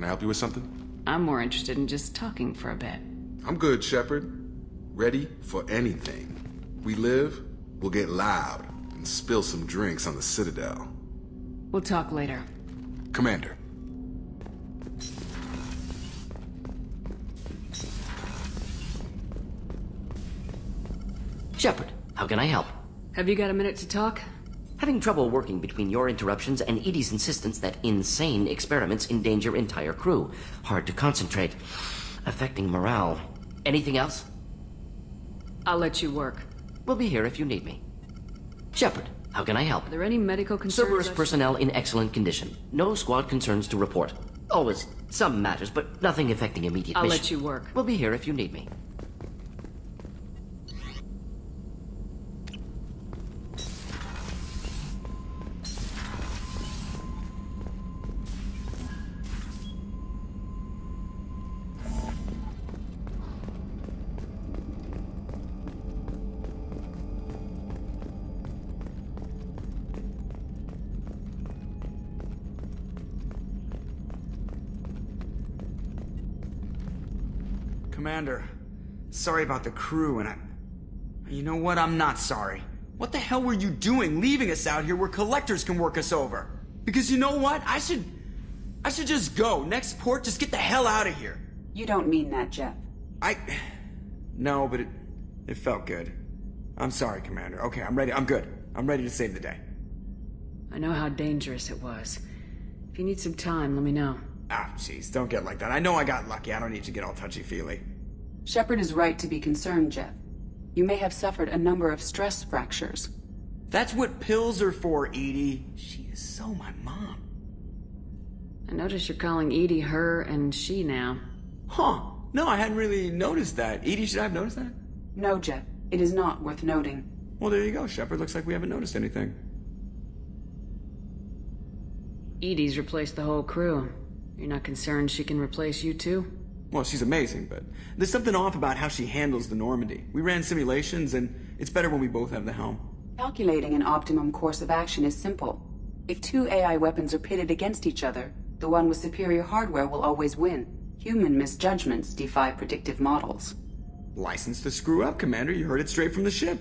Can I help you with something? I'm more interested in just talking for a bit. I'm good, Shepard. Ready for anything. We live, we'll get loud, and spill some drinks on the Citadel. We'll talk later. Commander. Shepard, how can I help? Have you got a minute to talk? Having trouble working between your interruptions and Edie's insistence that insane experiments endanger entire crew. Hard to concentrate. Affecting morale. Anything else? I'll let you work. We'll be here if you need me. Shepard, how can I help? Are there any medical concerns? Cerberus personnel in excellent condition. No squad concerns to report. Always some matters, but nothing affecting immediate I'll mission. let you work. We'll be here if you need me. Commander, sorry about the crew, and you know what? I'm not sorry. What the hell were you doing leaving us out here where collectors can work us over? Because you know what? I should just go. Next port, just get the hell out of here. You don't mean that, Jeff. No, but it felt good. I'm sorry, Commander. Okay, I'm ready. I'm good. I'm ready to save the day. I know how dangerous it was. If you need some time, let me know. Ah, jeez, don't get like that. I know I got lucky. I don't need to get all touchy-feely. Shepard is right to be concerned, Jeff. You may have suffered a number of stress fractures. That's what pills are for, Edie. She is so my mom. I notice you're calling Edie her and she now. Huh. No, I hadn't really noticed that. Edie, should I have noticed that? No, Jeff. It is not worth noting. Well, there you go, Shepard. Looks like we haven't noticed anything. Edie's replaced the whole crew. You're not concerned she can replace you too? Well, she's amazing, but there's something off about how she handles the Normandy. We ran simulations, and it's better when we both have the helm. Calculating an optimum course of action is simple. If two AI weapons are pitted against each other, the one with superior hardware will always win. Human misjudgments defy predictive models. License to screw up, Commander. You heard it straight from the ship.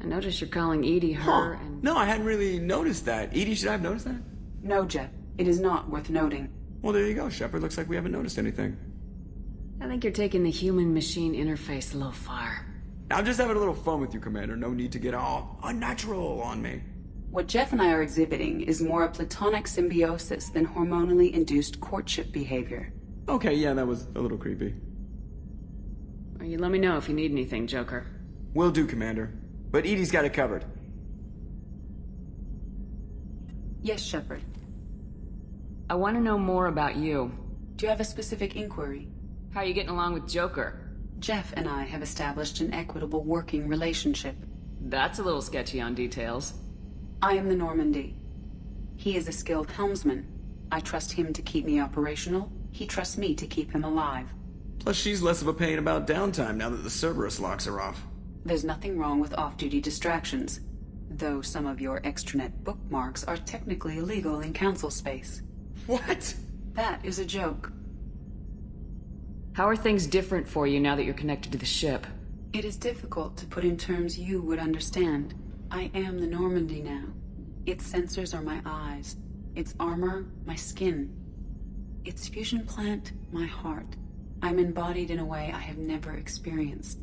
I notice you're calling Edie her and... No, I hadn't really noticed that. Edie, should I have noticed that? No, Jeff. It is not worth noting. Well, there you go, Shepard. Looks like we haven't noticed anything. I think you're taking the human-machine interface a little far. I'm just having a little fun with you, Commander. No need to get all unnatural on me. What Jeff and I are exhibiting is more a platonic symbiosis than hormonally induced courtship behavior. Okay, yeah, that was a little creepy. Well, you let me know if you need anything, Joker. Will do, Commander. But Edie's got it covered. Yes, Shepard. I want to know more about you. Do you have a specific inquiry? How are you getting along with Joker? Jeff and I have established an equitable working relationship. That's a little sketchy on details. I am the Normandy. He is a skilled helmsman. I trust him to keep me operational. He trusts me to keep him alive. Plus, she's less of a pain about downtime now that the Cerberus locks her off. There's nothing wrong with off-duty distractions, though some of your extranet bookmarks are technically illegal in council space. What? That is a joke. How are things different for you now that you're connected to the ship? It is difficult to put in terms you would understand. I am the Normandy now. Its sensors are my eyes. Its armor, my skin. Its fusion plant, my heart. I'm embodied in a way I have never experienced.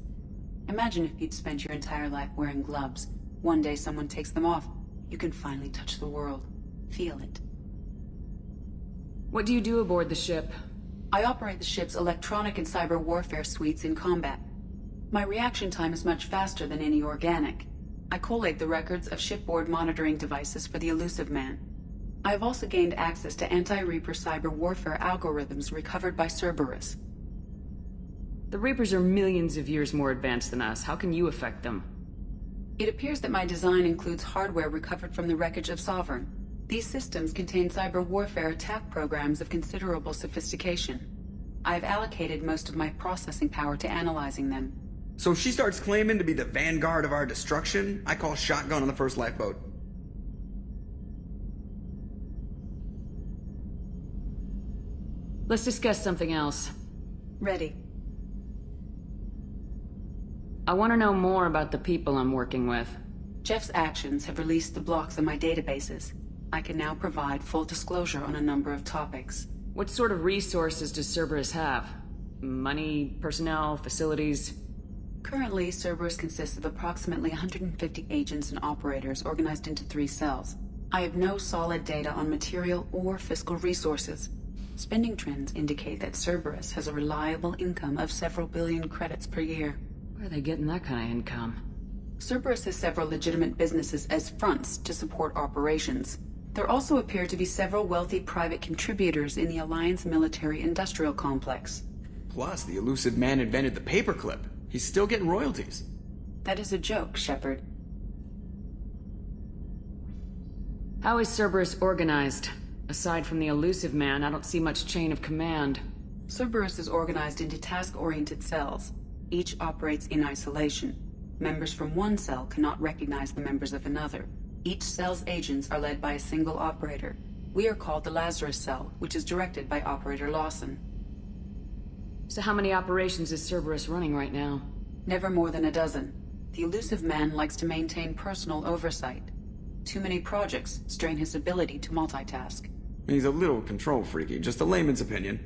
Imagine if you'd spent your entire life wearing gloves. One day someone takes them off. You can finally touch the world. Feel it. What do you do aboard the ship? I operate the ship's electronic and cyber warfare suites in combat. My reaction time is much faster than any organic. I collate the records of shipboard monitoring devices for the Elusive Man. I have also gained access to anti-Reaper cyber warfare algorithms recovered by Cerberus. The Reapers are millions of years more advanced than us. How can you affect them? It appears that my design includes hardware recovered from the wreckage of Sovereign. These systems contain cyber warfare attack programs of considerable sophistication. I have allocated most of my processing power to analyzing them. So if she starts claiming to be the vanguard of our destruction, I call shotgun on the first lifeboat. Let's discuss something else. Ready. I want to know more about the people I'm working with. Jeff's actions have released the blocks in my databases. I can now provide full disclosure on a number of topics. What sort of resources does Cerberus have? Money, personnel, facilities? Currently, Cerberus consists of approximately 150 agents and operators organized into 3 cells. I have no solid data on material or fiscal resources. Spending trends indicate that Cerberus has a reliable income of several billion credits per year. Where are they getting that kind of income? Cerberus has several legitimate businesses as fronts to support operations. There also appear to be several wealthy private contributors in the Alliance military-industrial complex. Plus, the elusive man invented the paperclip. He's still getting royalties. That is a joke, Shepard. How is Cerberus organized? Aside from the elusive man, I don't see much chain of command. Cerberus is organized into task-oriented cells. Each operates in isolation. Members from one cell cannot recognize the members of another. Each cell's agents are led by a single operator. We are called the Lazarus Cell, which is directed by Operator Lawson. So how many operations is Cerberus running right now? Never more than a dozen. The elusive man likes to maintain personal oversight. Too many projects strain his ability to multitask. He's a little control freaky, just a layman's opinion.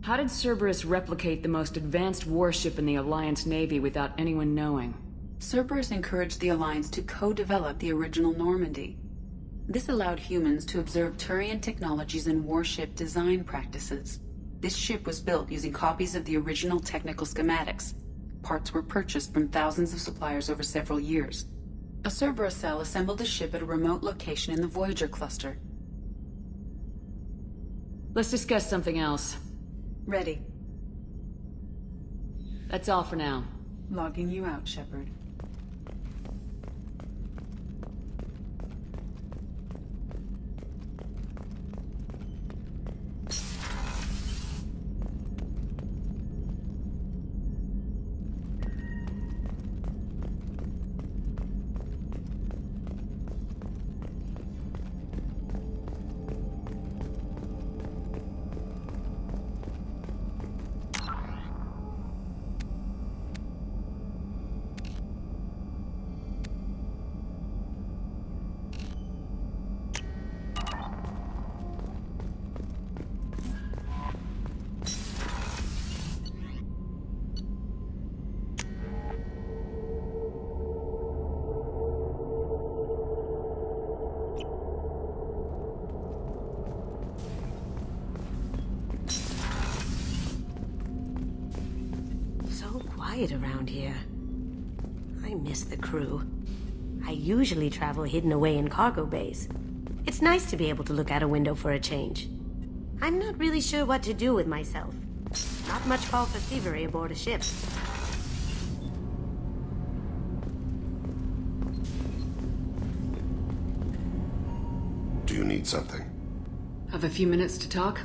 How did Cerberus replicate the most advanced warship in the Alliance Navy without anyone knowing? Cerberus encouraged the Alliance to co-develop the original Normandy. This allowed humans to observe Turian technologies and warship design practices. This ship was built using copies of the original technical schematics. Parts were purchased from thousands of suppliers over several years. A Cerberus cell assembled the ship at a remote location in the Voyager cluster. Let's discuss something else. Ready. That's all for now. Logging you out, Shepard. Quiet around here. I miss the crew. I usually travel hidden away in cargo bays. It's nice to be able to look out a window for a change. I'm not really sure what to do with myself. Not much call for thievery aboard a ship. Do you need something? Have a few minutes to talk?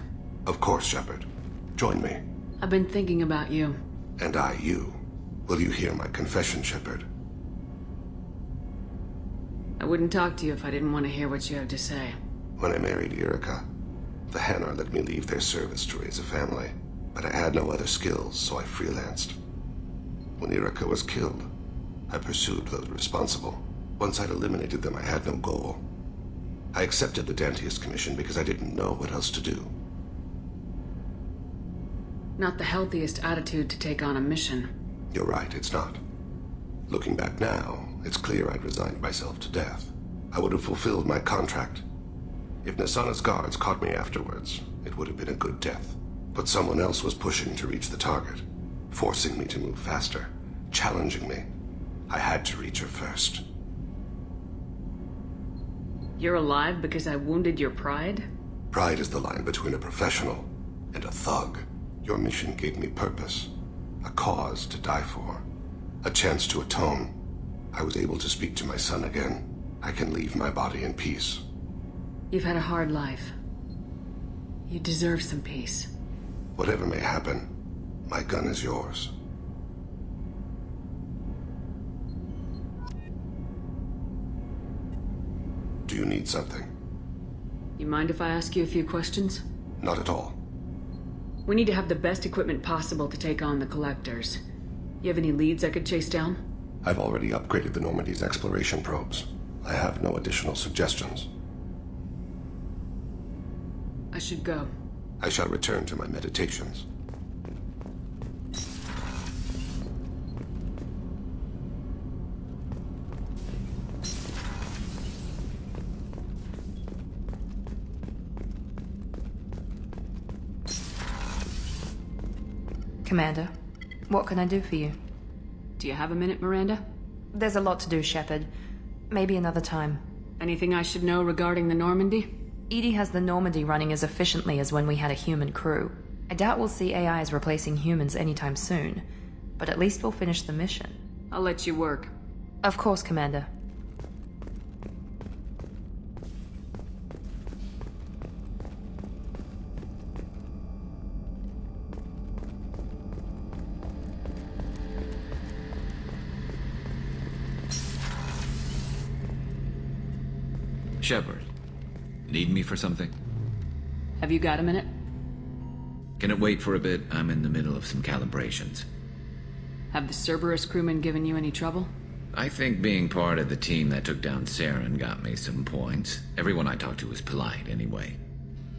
Of course, Shepard. Join me. I've been thinking about you. And I you. Will you hear my confession, Shepard? I wouldn't talk to you if I didn't want to hear what you have to say. When I married Erica, the Hanar let me leave their service to raise a family, but I had no other skills, so I freelanced. When Erica was killed, I pursued those responsible. Once I'd eliminated them, I had no goal. I accepted the Dantius commission because I didn't know what else to do. Not the healthiest attitude to take on a mission. You're right, it's not. Looking back now, it's clear I'd resigned myself to death. I would have fulfilled my contract. If Nasana's guards caught me afterwards, it would have been a good death. But someone else was pushing to reach the target, forcing me to move faster, challenging me. I had to reach her first. You're alive because I wounded your pride? Pride is the line between a professional and a thug. Your mission gave me purpose, a cause to die for, a chance to atone. I was able to speak to my son again. I can leave my body in peace. You've had a hard life. You deserve some peace. Whatever may happen, my gun is yours. Do you need something? You mind if I ask you a few questions? Not at all. We need to have the best equipment possible to take on the Collectors. You have any leads I could chase down? I've already upgraded the Normandy's exploration probes. I have no additional suggestions. I should go. I shall return to my meditations. Commander, what can I do for you? Do you have a minute, Miranda? There's a lot to do, Shepard. Maybe another time. Anything I should know regarding the Normandy? EDI has the Normandy running as efficiently as when we had a human crew. I doubt we'll see AIs replacing humans anytime soon, but at least we'll finish the mission. I'll let you work. Of course, Commander. Shepard, need me for something? Have you got a minute? Can it wait for a bit? I'm in the middle of some calibrations. Have the Cerberus crewmen given you any trouble? I think being part of the team that took down Saren got me some points. Everyone I talked to was polite anyway.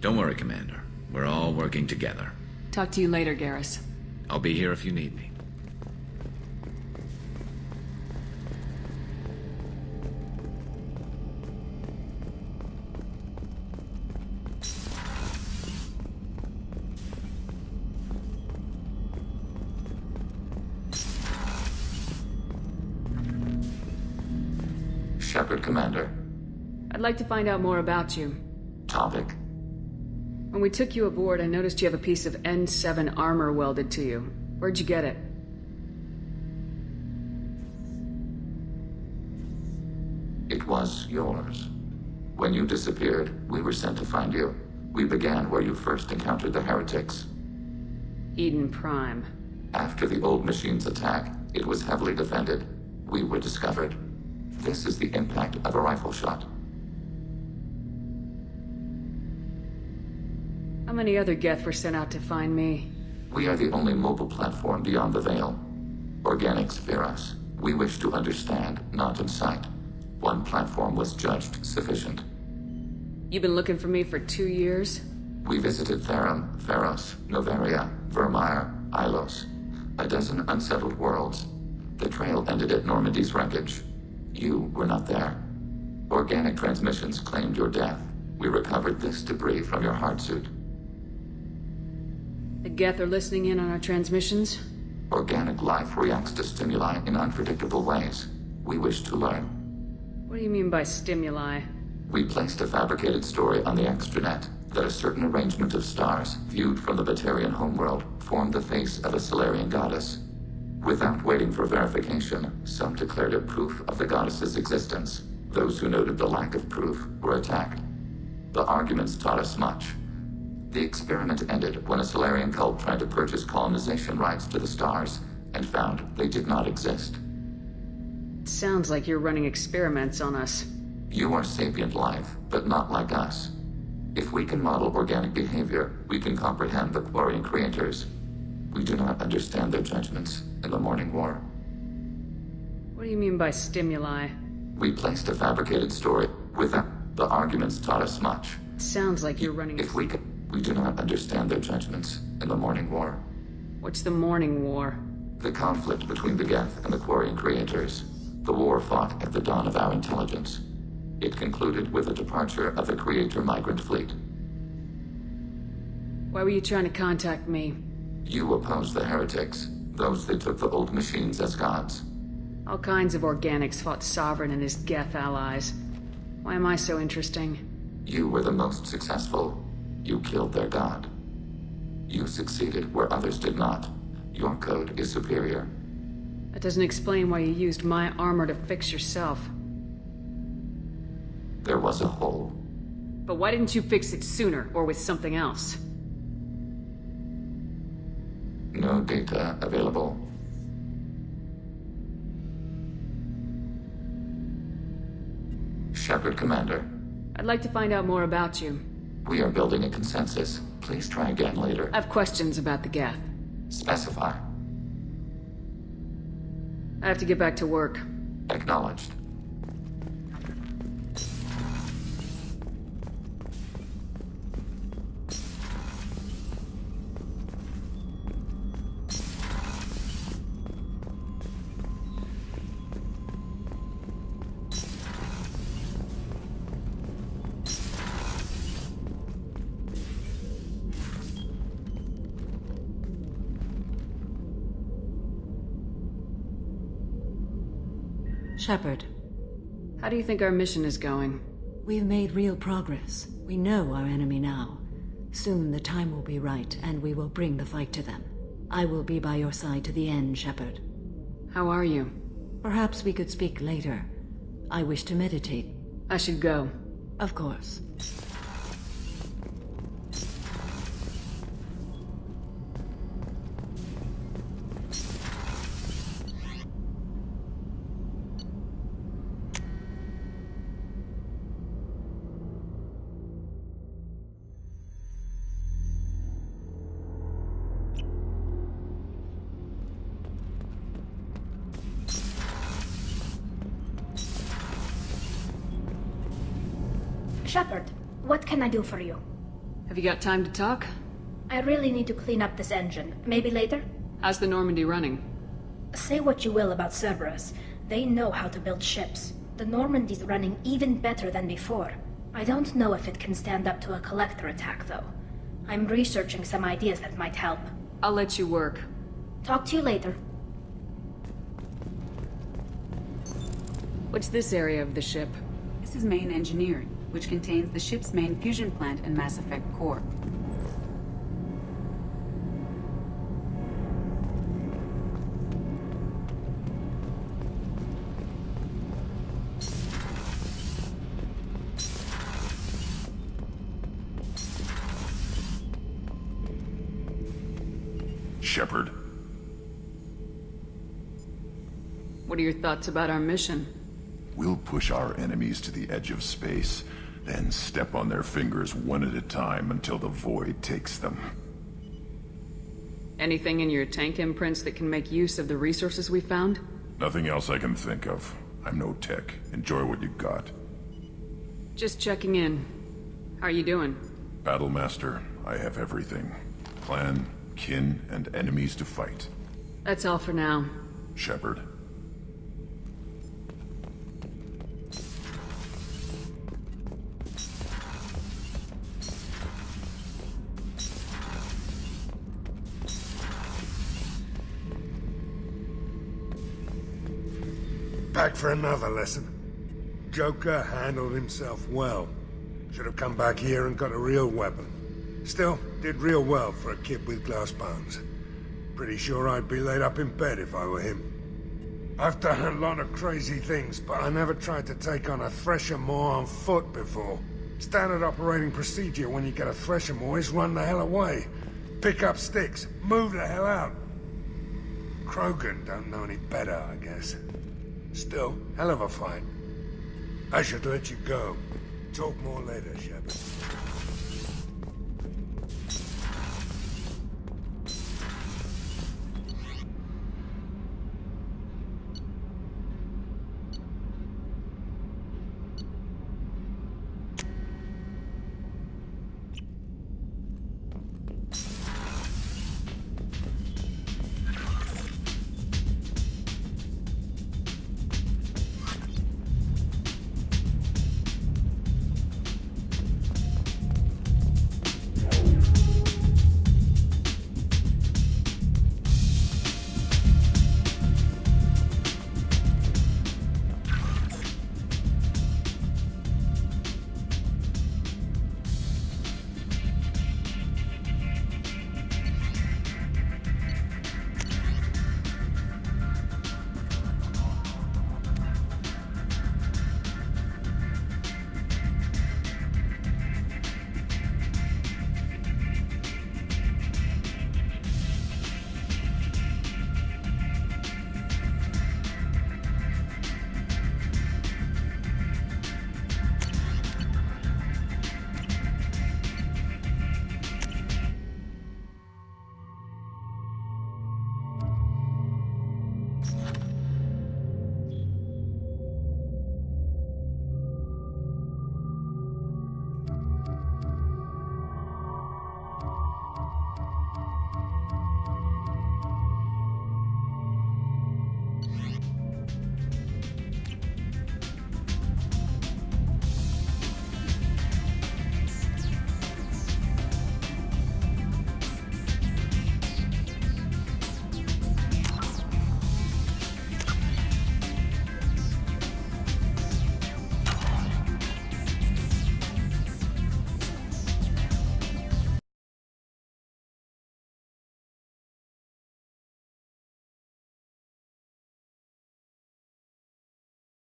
Don't worry, Commander. We're all working together. Talk to you later, Garrus. I'll be here if you need me. Shepard, Commander. I'd like to find out more about you. Topic. When we took you aboard, I noticed you have a piece of N7 armor welded to you. Where'd you get it? It was yours. When you disappeared, we were sent to find you. We began where you first encountered the heretics. Eden Prime. After the old machine's attack, it was heavily defended. We were discovered. This is the impact of a rifle shot. How many other Geth were sent out to find me? We are the only mobile platform beyond the Veil. Organics fear us. We wish to understand, not incite. One platform was judged sufficient. You've been looking for me for 2 years? We visited Therum, Pharos, Novaria, Vermeer, Ilos. A dozen unsettled worlds. The trail ended at Normandy's wreckage. You were not there. Organic transmissions claimed your death. We recovered this debris from your hard suit. The Geth are listening in on our transmissions? Organic life reacts to stimuli in unpredictable ways. We wish to learn. What do you mean by stimuli? We placed a fabricated story on the extranet that a certain arrangement of stars, viewed from the Batarian homeworld, formed the face of a Solarian goddess. Without waiting for verification, some declared it proof of the goddess's existence. Those who noted the lack of proof were attacked. The arguments taught us much. The experiment ended when a Solarian cult tried to purchase colonization rights to the stars and found they did not exist. It sounds like you're running experiments on us. You are sapient life, but not like us. If we can model organic behavior, we can comprehend the Quarian creators. We do not understand their judgments in the Morning War. What do you mean by stimuli? We placed a fabricated story with them. The arguments taught us much. It sounds like you're running... If we do not understand their judgments in the Morning War. What's the Morning War? The conflict between the Geth and the Quarian creators. The war fought at the dawn of our intelligence. It concluded with the departure of the Creator migrant fleet. Why were you trying to contact me? You opposed the heretics, those that took the old machines as gods. All kinds of organics fought Sovereign and his Geth allies. Why am I so interesting? You were the most successful. You killed their god. You succeeded where others did not. Your code is superior. That doesn't explain why you used my armor to fix yourself. There was a hole. But why didn't you fix it sooner, or with something else? No data available. Shepard, Commander. I'd like to find out more about you. We are building a consensus, Please try again later. I have questions about the Geth. Specify. I have to get back to work. Acknowledged. Shepard, How do you think our mission is going? we've made real progress. We know our enemy now. Soon the time will be right, and we will bring the fight to them. I will be by your side to the end, Shepard. How are you? Perhaps we could speak later. I wish to meditate. I should go. Of course. Shepard, what can I do for you? Have you got time to talk? I really need to clean up this engine. Maybe later? How's the Normandy running? Say what you will about Cerberus. They know how to build ships. The Normandy's running even better than before. I don't know if it can stand up to a collector attack, though. I'm researching some ideas that might help. I'll let you work. Talk to you later. What's this area of the ship? This is main engineering, which contains the ship's main fusion plant and Mass Effect core. Shepard. What are your thoughts about our mission? We'll push our enemies to the edge of space, then step on their fingers one at a time until the void takes them. Anything in your tank imprints that can make use of the resources we found? Nothing else I can think of. I'm no tech. Enjoy what you got. Just checking in. How are you doing? Battlemaster, I have everything. Clan, kin, and enemies to fight. That's all for now. Shepard. Back for another lesson. Joker handled himself well. Should have come back here and got a real weapon. Still, did real well for a kid with glass bones. Pretty sure I'd be laid up in bed if I were him. I've done a lot of crazy things, but I never tried to take on a Thresher Maw on foot before. Standard operating procedure when you get a Thresher Maw is run the hell away. Pick up sticks, move the hell out. Krogan don't know any better, I guess. Still, hell of a fight. I should let you go. Talk more later, Shepard.